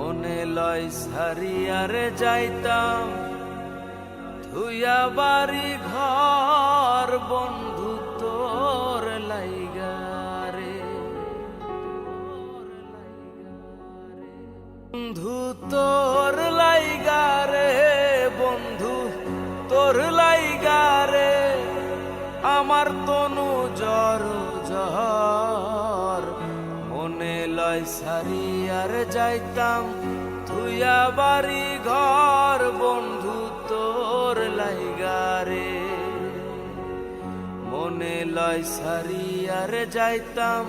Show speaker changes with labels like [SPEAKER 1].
[SPEAKER 1] মনে লয় সারিয়ারে যাইতাম থুইয়া বাড়ি ঘর বন্ধু তোর লাইগারে, বন্ধু তোর লাইগারে, বন্ধু তোর লাইগারে আমার তনু জ্বর জ্বর। মনে লয় সারিয়ার যাইতাম থুইয়া বাড়ি ঘর বন্ধু তোর লাইগারে, মনে লয় সারিয়ার যাইতাম।